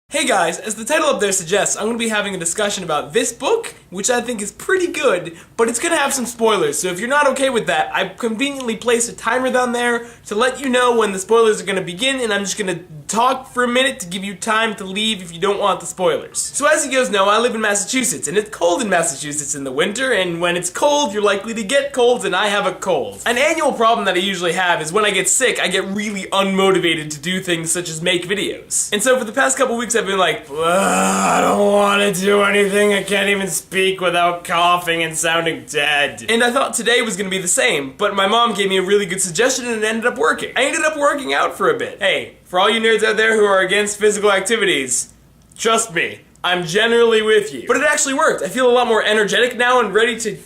Hey guys, as the title up there suggests, I'm going to be having a discussion about this book, which I think is pretty good, but it's going to have some spoilers, so if you're not okay with that, I've conveniently placed a timer down there to let you know when the spoilers are going to begin, and I'm just going to talk for a minute to give you time to leave if you don't want the spoilers. So as you guys know, I live in Massachusetts, and it's cold in Massachusetts in the winter, and when it's cold, you're likely to get colds, and I have a cold. An annual problem that I usually have is when I get sick, I get really unmotivated to do things such as make videos. And so for the past couple weeks, I've been like, I don't want to do anything, I can't even speak without coughing and sounding dead. And I thought today was going to be the same, but my mom gave me a really good suggestion and it ended up working. I ended up working out for a bit. Hey, for all you nerds out there who are against physical activities, trust me, I'm generally with you. But it actually worked. I feel a lot more energetic now and ready to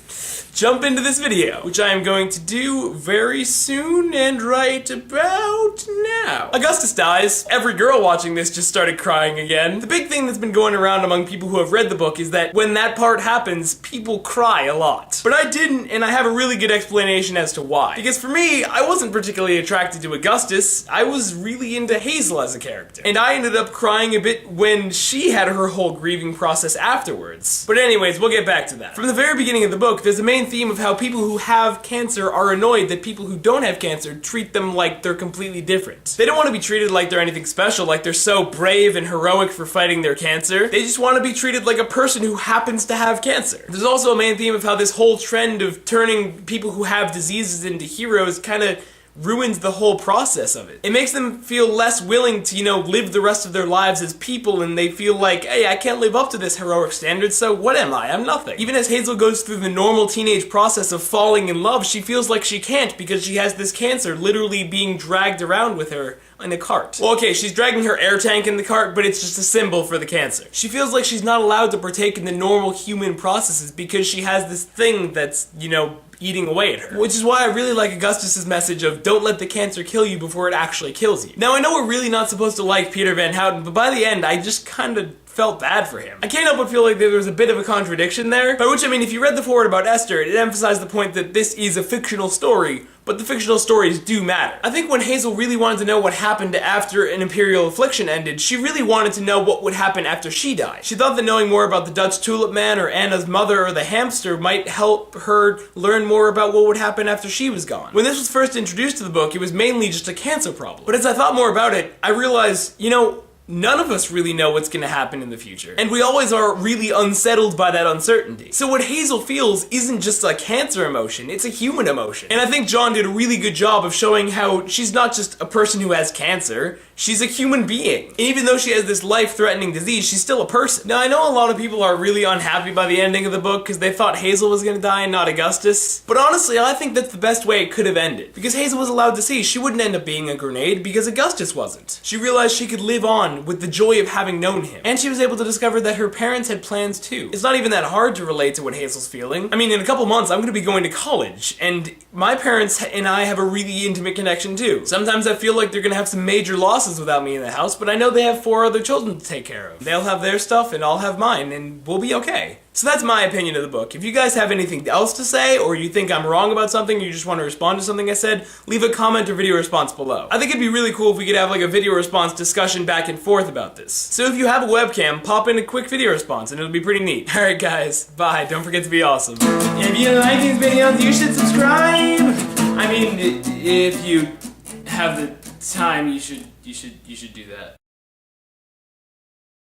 jump into this video, which I am going to do very soon and right about now. Augustus dies. Every girl watching this just started crying again. The big thing that's been going around among people who have read the book is that when that part happens, people cry a lot. But I didn't, and I have a really good explanation as to why. Because for me, I wasn't particularly attracted to Augustus. I was really into Hazel as a character. And I ended up crying a bit when she had her whole grieving process afterwards. But anyways, we'll get back to that. From the very beginning of the book, there's a main theme of how people who have cancer are annoyed that people who don't have cancer treat them like they're completely different. They don't want to be treated like they're anything special, like they're so brave and heroic for fighting their cancer. They just want to be treated like a person who happens to have cancer. There's also a main theme of how this whole trend of turning people who have diseases into heroes kind of ruins the whole process of it. It makes them feel less willing to, live the rest of their lives as people, and they feel like, hey, I can't live up to this heroic standard, so what am I? I'm nothing. Even as Hazel goes through the normal teenage process of falling in love, she feels like she can't because she has this cancer literally being dragged around with her in a cart. Well, okay, she's dragging her air tank in the cart, but it's just a symbol for the cancer. She feels like she's not allowed to partake in the normal human processes because she has this thing that's, eating away at her. Which is why I really like Augustus's message of don't let the cancer kill you before it actually kills you. Now I know we're really not supposed to like Peter Van Houten, but by the end I just kind of felt bad for him. I can't help but feel like there was a bit of a contradiction there, by which I mean if you read the foreword about Esther, it emphasized the point that this is a fictional story, but the fictional stories do matter. I think when Hazel really wanted to know what happened after an imperial affliction ended, she really wanted to know what would happen after she died. She thought that knowing more about the Dutch Tulip Man or Anna's mother or the hamster might help her learn more about what would happen after she was gone. When this was first introduced to the book, it was mainly just a cancer problem. But as I thought more about it, I realized, none of us really know what's gonna happen in the future. And we always are really unsettled by that uncertainty. So what Hazel feels isn't just a cancer emotion, it's a human emotion. And I think John did a really good job of showing how she's not just a person who has cancer, she's a human being. And even though she has this life-threatening disease, she's still a person. Now I know a lot of people are really unhappy by the ending of the book because they thought Hazel was gonna die and not Augustus. But honestly, I think that's the best way it could have ended. Because Hazel was allowed to see she wouldn't end up being a grenade because Augustus wasn't. She realized she could live on with the joy of having known him. And she was able to discover that her parents had plans too. It's not even that hard to relate to what Hazel's feeling. I mean, in a couple months, I'm gonna be going to college, and my parents and I have a really intimate connection too. Sometimes I feel like they're gonna have some major losses without me in the house, but I know they have 4 other children to take care of. They'll have their stuff, and I'll have mine, and we'll be okay. So that's my opinion of the book. If you guys have anything else to say, or you think I'm wrong about something, or you just want to respond to something I said, leave a comment or video response below. I think it'd be really cool if we could have a video response discussion back and forth about this. So if you have a webcam, pop in a quick video response and it'll be pretty neat. Alright guys, bye. Don't forget to be awesome. If you like these videos, you should subscribe! I mean, if you have the time, you should do that.